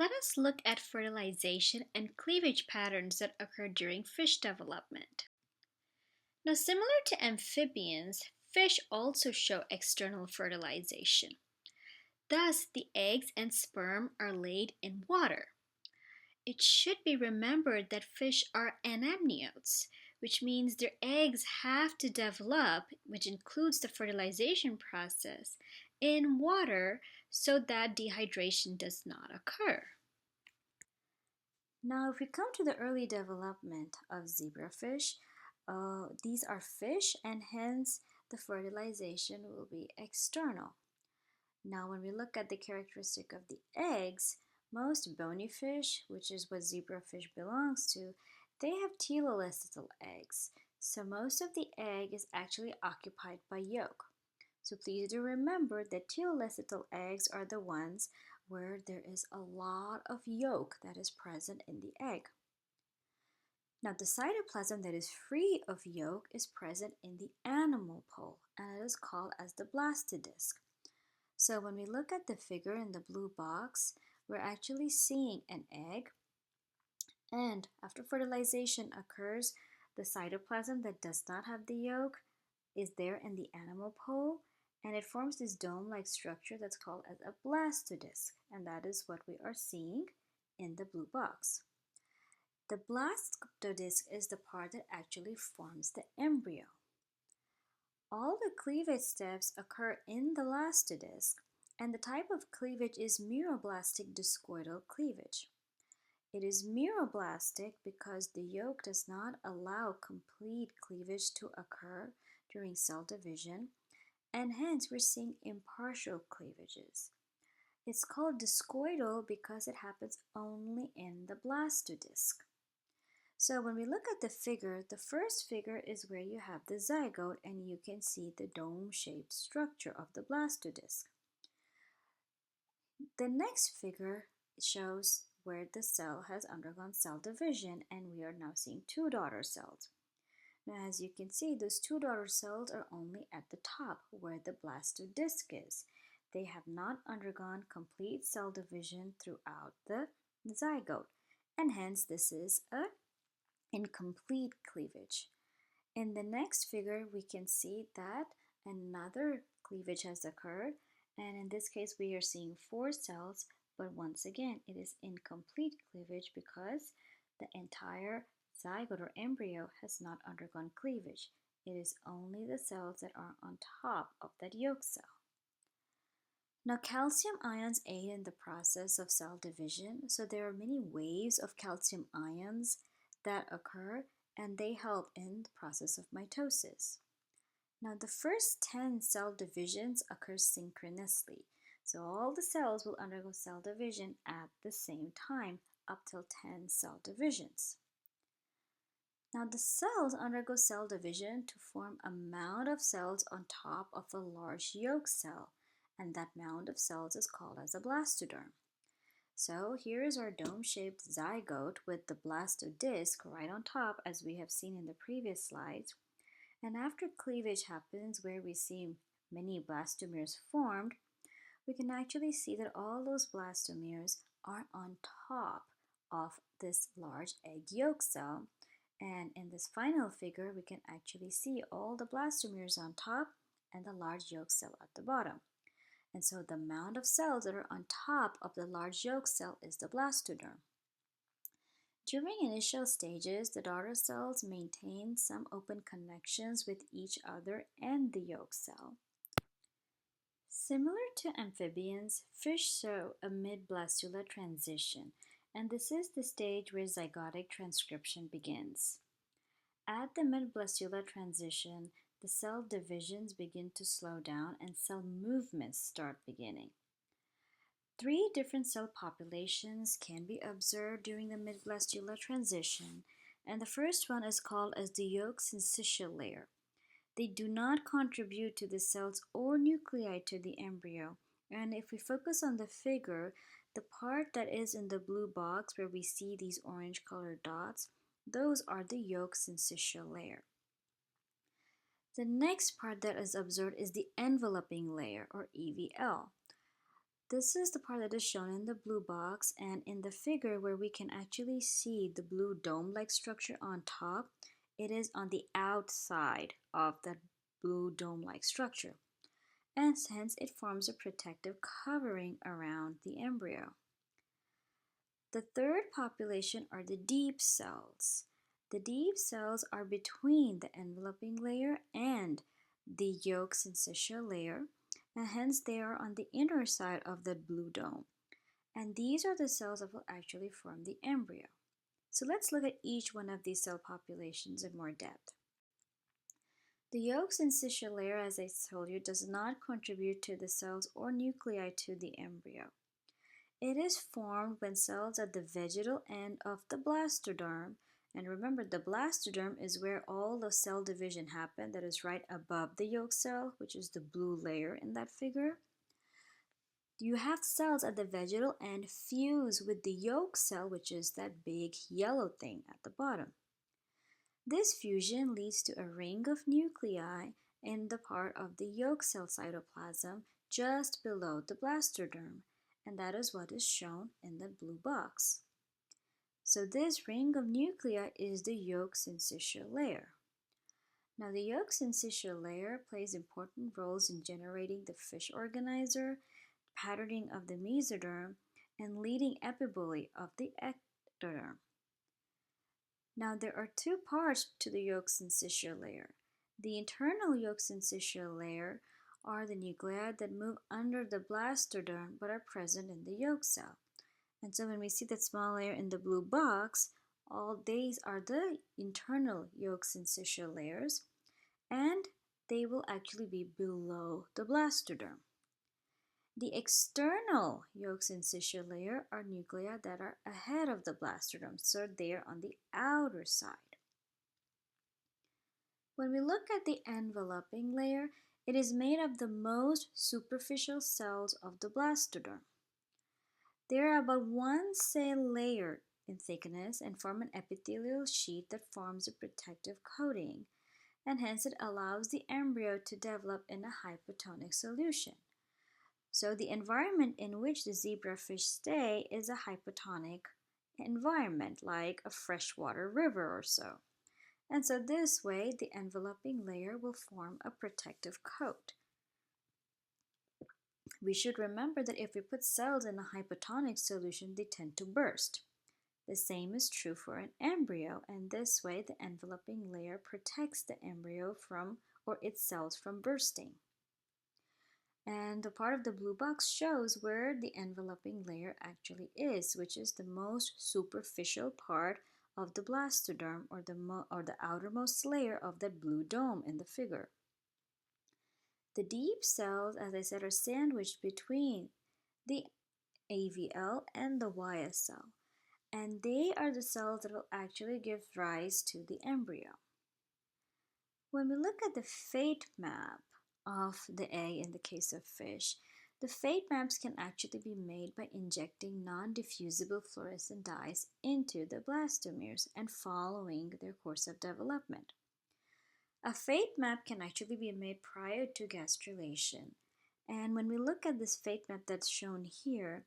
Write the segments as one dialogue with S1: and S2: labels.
S1: Let us look at fertilization and cleavage patterns that occur during fish development. Now, similar to amphibians, fish also show external fertilization. Thus, the eggs and sperm are laid in water. It should be remembered that fish are anamniotes, which means their eggs have to develop, which includes the fertilization process, in water so that dehydration does not occur. Now, if we come to the early development of zebrafish, these are fish and hence the fertilization will be external. Now, when we look at the characteristic of the eggs, most bony fish, which is what zebrafish belongs to, they have telolicital eggs. So most of the egg is actually occupied by yolk. So please do remember that telolicital eggs are the ones where there is a lot of yolk that is present in the egg. Now the cytoplasm that is free of yolk is present in the animal pole and it is called as the blastodisc. So when we look at the figure in the blue box, we're actually seeing an egg, and after fertilization occurs, the cytoplasm that does not have the yolk is there in the animal pole, and it forms this dome-like structure that's called as a blastodisc, and that is what we are seeing in the blue box. The blastodisc is the part that actually forms the embryo. All the cleavage steps occur in the blastodisc, and the type of cleavage is meroblastic discoidal cleavage. It is meroblastic because the yolk does not allow complete cleavage to occur during cell division, and hence we're seeing impartial cleavages. It's called discoidal because it happens only in the blastodisc. So when we look at the figure, the first figure is where you have the zygote and you can see the dome-shaped structure of the blastodisc. The next figure shows where the cell has undergone cell division and we are now seeing two daughter cells. Now as you can see, those two daughter cells are only at the top where the blastodisc is. They have not undergone complete cell division throughout the zygote, and hence this is a incomplete cleavage. In the next figure, we can see that another cleavage has occurred, and in this case, we are seeing four cells, but once again, it is incomplete cleavage because the entire zygote or embryo has not undergone cleavage. It is only the cells that are on top of that yolk cell. Now, calcium ions aid in the process of cell division, so there are many waves of calcium ions that occur and they help in the process of mitosis. Now the first 10 cell divisions occur synchronously. So all the cells will undergo cell division at the same time up till 10 cell divisions. Now the cells undergo cell division to form a mound of cells on top of a large yolk cell, and that mound of cells is called as a blastoderm. So here is our dome-shaped zygote with the blastodisc right on top as we have seen in the previous slides. And after cleavage happens where we see many blastomeres formed, we can actually see that all those blastomeres are on top of this large egg yolk cell. And in this final figure, we can actually see all the blastomeres on top and the large yolk cell at the bottom. And so the mound of cells that are on top of the large yolk cell is the blastoderm. During initial stages, the daughter cells maintain some open connections with each other and the yolk cell. Similar to amphibians, fish show a mid-blastula transition, and this is the stage where zygotic transcription begins. At the mid-blastula transition, the cell divisions begin to slow down and cell movements start beginning. Three different cell populations can be observed during the mid-blastula transition, and the first one is called as the yolk syncytial layer. They do not contribute to the cells or nuclei to the embryo, and if we focus on the figure, the part that is in the blue box where we see these orange colored dots, those are the yolk syncytial layer. The next part that is observed is the enveloping layer or EVL. This is the part that is shown in the blue box, and in the figure where we can actually see the blue dome-like structure on top, it is on the outside of that blue dome-like structure, and hence it forms a protective covering around the embryo. The third population are the deep cells. The deep cells are between the enveloping layer and the yolk syncytial layer, and hence they are on the inner side of the blue dome. And these are the cells that will actually form the embryo. So let's look at each one of these cell populations in more depth. The yolk syncytial layer, as I told you, does not contribute to the cells or nuclei to the embryo. It is formed when cells at the vegetal end of the blastoderm, and remember the blastoderm is where all the cell division happens, that is right above the yolk cell, which is the blue layer in that figure. You have cells at the vegetal end fuse with the yolk cell, which is that big yellow thing at the bottom. This fusion leads to a ring of nuclei in the part of the yolk cell cytoplasm just below the blastoderm, and that is what is shown in the blue box. So this ring of nuclei is the yolk syncytial layer. Now the yolk syncytial layer plays important roles in generating the fish organizer, patterning of the mesoderm, and leading epiboly of the ectoderm. Now there are two parts to the yolk syncytial layer. The internal yolk syncytial layer are the nuclei that move under the blastoderm but are present in the yolk cell. And so when we see that small layer in the blue box, all these are the internal yolk syncytial layers, and they will actually be below the blastoderm. The external yolk syncytial layer are nuclei that are ahead of the blastoderm, so they are on the outer side. When we look at the enveloping layer, it is made of the most superficial cells of the blastoderm. They are about 1 cell layer in thickness and form an epithelial sheet that forms a protective coating, and hence it allows the embryo to develop in a hypotonic solution. So the environment in which the zebrafish stay is a hypotonic environment, like a freshwater river or so. And so this way, the enveloping layer will form a protective coat. We should remember that if we put cells in a hypotonic solution, they tend to burst. The same is true for an embryo, and this way the enveloping layer protects the embryo from or its cells from bursting. And the part of the blue box shows where the enveloping layer actually is, which is the most superficial part of the blastoderm, or the outermost layer of that blue dome in the figure. The deep cells, as I said, are sandwiched between the AVL and the YSL, and they are the cells that will actually give rise to the embryo. When we look at the fate map of the egg in the case of fish, the fate maps can actually be made by injecting non-diffusible fluorescent dyes into the blastomeres and following their course of development. A fate map can actually be made prior to gastrulation, and when we look at this fate map that's shown here,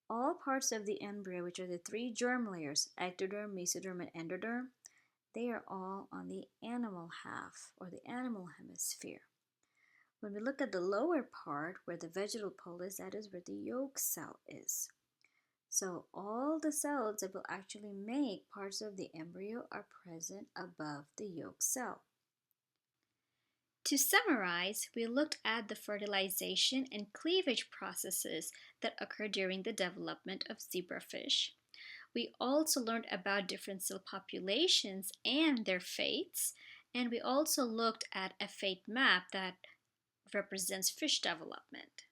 S1: all parts of the embryo, which are the 3 germ layers, ectoderm, mesoderm, and endoderm, they are all on the animal half, or the animal hemisphere. When we look at the lower part, where the vegetal pole is, that is where the yolk cell is. So all the cells that will actually make parts of the embryo are present above the yolk cell. To summarize, we looked at the fertilization and cleavage processes that occur during the development of zebrafish. We also learned about different cell populations and their fates, and we also looked at a fate map that represents fish development.